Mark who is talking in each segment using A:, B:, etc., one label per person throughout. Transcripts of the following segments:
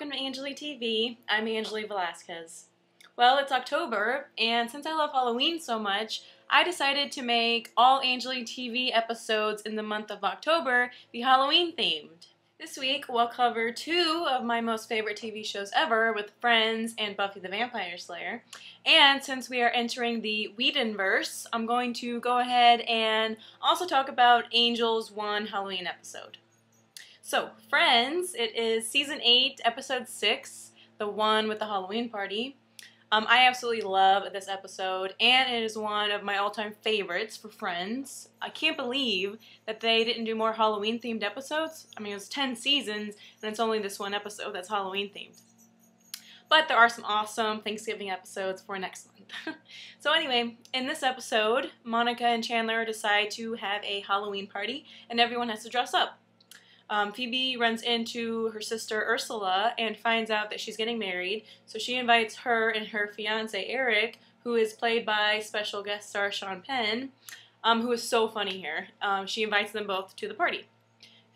A: welcome to AnjuliTV. I'm Anjuli Velazquez. Well, it's October, and since I love Halloween so much, I decided to make all AnjuliTV episodes in the month of October be Halloween themed. This week, we'll cover two of my most favorite TV shows ever with Friends and Buffy the Vampire Slayer. And since we are entering the Whedonverse, I'm going to go ahead and also talk about Angel's one Halloween episode. So, Friends, it is Season 8, Episode 6, the one with the Halloween party. I absolutely love this episode, and it is one of my all-time favorites for Friends. I can't believe that they didn't do more Halloween-themed episodes. I mean, it was 10 seasons, and it's only this one episode that's Halloween-themed. But there are some awesome Thanksgiving episodes for next month. So anyway, in this episode, Monica and Chandler decide to have a Halloween party, and everyone has to dress up. Phoebe runs into her sister Ursula and finds out that she's getting married, so she invites her and her fiance Eric, who is played by special guest star Sean Penn, who is so funny here. She invites them both to the party.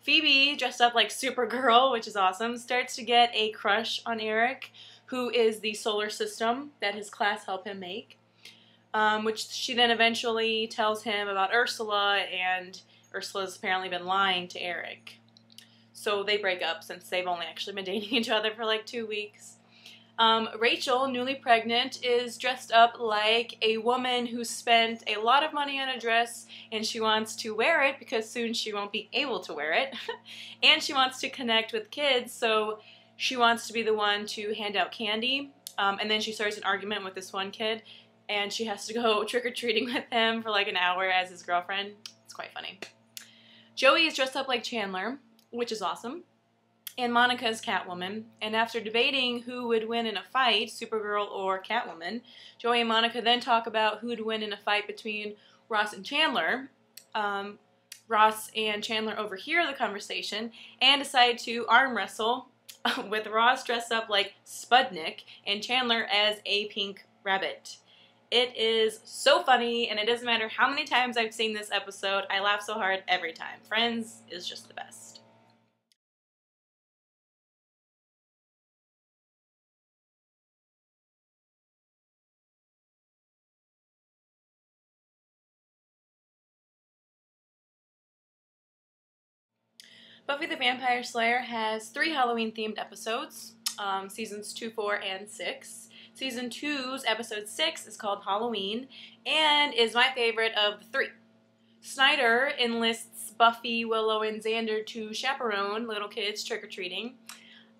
A: Phoebe, dressed up like Supergirl, which is awesome, starts to get a crush on Eric, who is the solar system that his class helped him make, which she then eventually tells him about Ursula, and Ursula's apparently been lying to Eric. So they break up since they've only actually been dating each other for like 2 weeks. Rachel, newly pregnant, is dressed up like a woman who spent a lot of money on a dress, and she wants to wear it because soon she won't be able to wear it. And she wants to connect with kids, so she wants to be the one to hand out candy. And then she starts an argument with this one kid, and she has to go trick-or-treating with him for like an hour as his girlfriend. It's quite funny. Joey is dressed up like Chandler, which is awesome, and Monica is Catwoman, and after debating who would win in a fight, Supergirl or Catwoman, Joey and Monica then talk about who would win in a fight between Ross and Chandler. Ross and Chandler overhear the conversation and decide to arm wrestle with Ross dressed up like Spudnik and Chandler as a pink rabbit. It is so funny, and it doesn't matter how many times I've seen this episode, I laugh so hard every time. Friends is just the best. Buffy the Vampire Slayer has 3 Halloween-themed episodes, seasons 2, 4, and 6. Season 2's episode 6 is called Halloween, and is my favorite of the 3. Snyder enlists Buffy, Willow, and Xander to chaperone little kids trick-or-treating.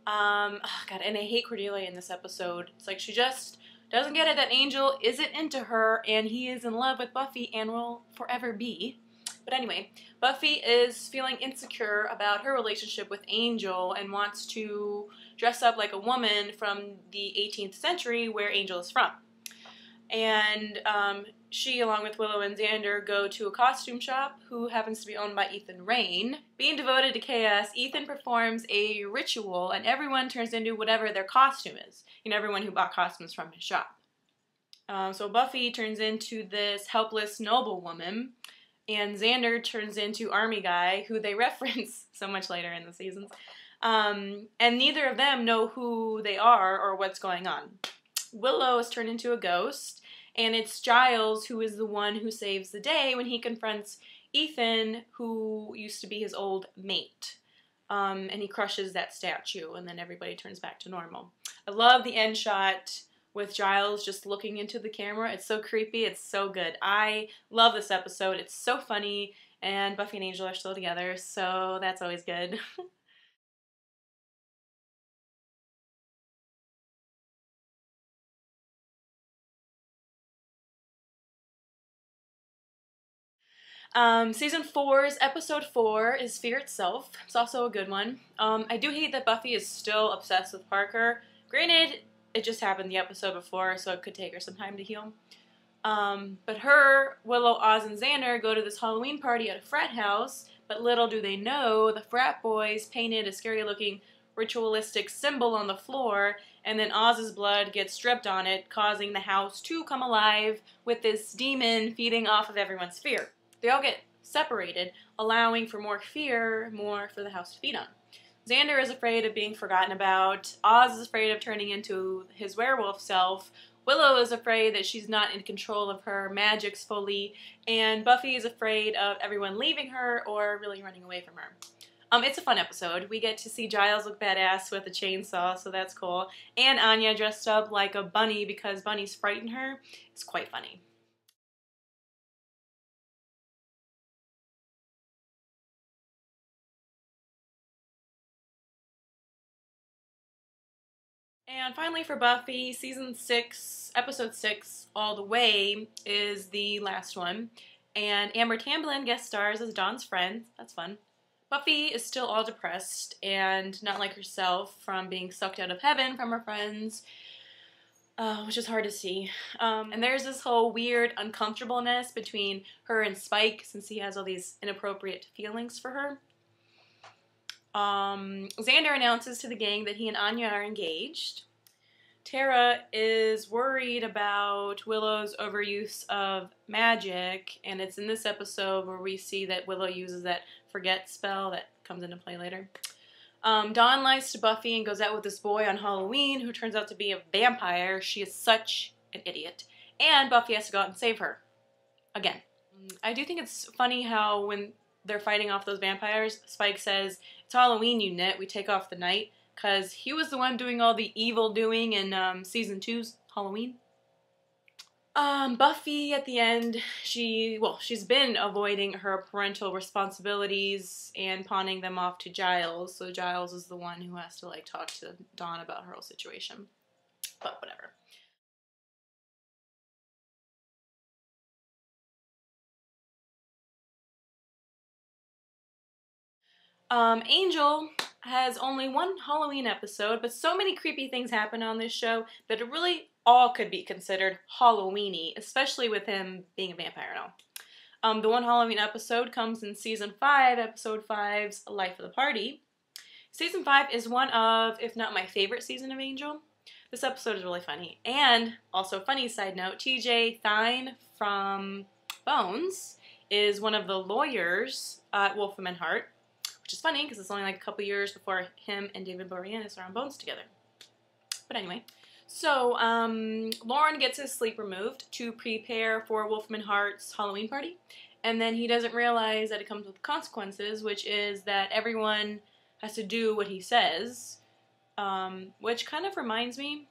A: Oh God, and I hate Cordelia in this episode. It's like she just doesn't get it that Angel isn't into her, and he is in love with Buffy and will forever be. But anyway, Buffy is feeling insecure about her relationship with Angel and wants to dress up like a woman from the 18th century where Angel is from. And she, along with Willow and Xander, go to a costume shop who happens to be owned by Ethan Rayne. Being devoted to chaos, Ethan performs a ritual and everyone turns into whatever their costume is. You know, everyone who bought costumes from his shop. So Buffy turns into this helpless noblewoman, and Xander turns into Army Guy, who they reference so much later in the seasons. And neither of them know who they are or what's going on. Willow is turned into a ghost, and it's Giles who is the one who saves the day when he confronts Ethan, who used to be his old mate. And he crushes that statue, and then everybody turns back to normal. I love the end shot with Giles just looking into the camera. It's so creepy. It's so good. I love this episode. It's so funny, and Buffy and Angel are still together, so that's always good. Season 4's episode 4 is Fear Itself. It's also a good one. I do hate that Buffy is still obsessed with Parker. Granted, it just happened the episode before, so it could take her some time to heal. But her, Willow, Oz, and Xander go to this Halloween party at a frat house, but little do they know, the frat boys painted a scary-looking ritualistic symbol on the floor, and then Oz's blood gets dripped on it, causing the house to come alive with this demon feeding off of everyone's fear. They all get separated, allowing for more fear, more for the house to feed on. Xander is afraid of being forgotten about. Oz is afraid of turning into his werewolf self. Willow is afraid that she's not in control of her magics fully. And Buffy is afraid of everyone leaving her or really running away from her. It's a fun episode. We get to see Giles look badass with a chainsaw, so that's cool. And Anya dressed up like a bunny because bunnies frighten her. It's quite funny. And finally for Buffy, Season 6, Episode 6, All the Way, is the last one. And Amber Tamblyn guest stars as Dawn's friend. That's fun. Buffy is still all depressed and not like herself from being sucked out of heaven from her friends, which is hard to see. And there's this whole weird uncomfortableness between her and Spike since he has all these inappropriate feelings for her. Xander announces to the gang that he and Anya are engaged. Tara is worried about Willow's overuse of magic, and it's in this episode where we see that Willow uses that forget spell that comes into play later. Dawn lies to Buffy and goes out with this boy on Halloween who turns out to be a vampire. She is such an idiot. And Buffy has to go out and save her. Again. I do think it's funny how when they're fighting off those vampires, Spike says, "It's Halloween, you nit. We take off the night." Because he was the one doing all the evil doing in Season 2's Halloween. Buffy, at the end, she's been avoiding her parental responsibilities and pawning them off to Giles. So Giles is the one who has to, like, talk to Dawn about her whole situation. But whatever. Angel has only one Halloween episode, but so many creepy things happen on this show that it really all could be considered Halloween-y, especially with him being a vampire now. The one Halloween episode comes in Season 5, Episode 5's Life of the Party. Season 5 is one of, if not my favorite season of Angel. This episode is really funny. And, also funny side note, TJ Thine from Bones is one of the lawyers at Wolfram and Hart. Which is funny because it's only like a couple years before him and David Boreanaz are on Bones together. But anyway, so Lauren gets his sleep removed to prepare for Wolfram and Hart's Halloween party. And then he doesn't realize that it comes with consequences, which is that everyone has to do what he says. Which kind of reminds me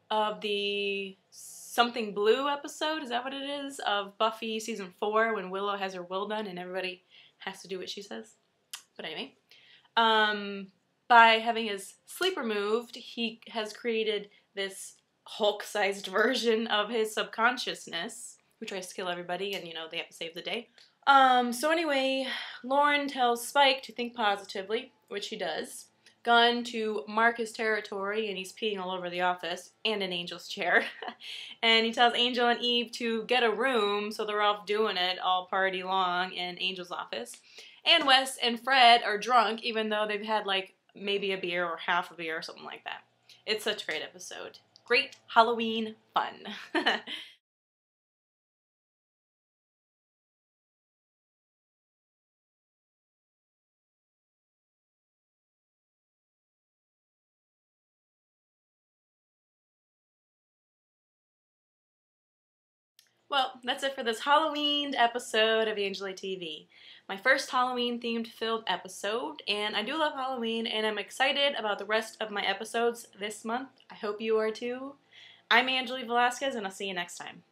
A: of the Something Blue episode, is that what it is? Of Buffy Season 4 when Willow has her will done and everybody has to do what she says. But anyway, by having his sleep removed, he has created this Hulk-sized version of his subconsciousness, who tries to kill everybody, and, you know, they have to save the day. So anyway, Lauren tells Spike to think positively, which he does. Gunn to mark his territory, and he's peeing all over the office, and in Angel's chair. And he tells Angel and Eve to get a room, so they're off doing it all party long in Angel's office. And Wes and Fred are drunk, even though they've had, like, maybe a beer or half a beer or something like that. It's such a great episode. Great Halloween fun. Well, that's it for this Halloween episode of AnjuliTV. My first Halloween-themed filled episode, and I do love Halloween, and I'm excited about the rest of my episodes this month. I hope you are too. I'm Anjuli Velazquez, and I'll see you next time.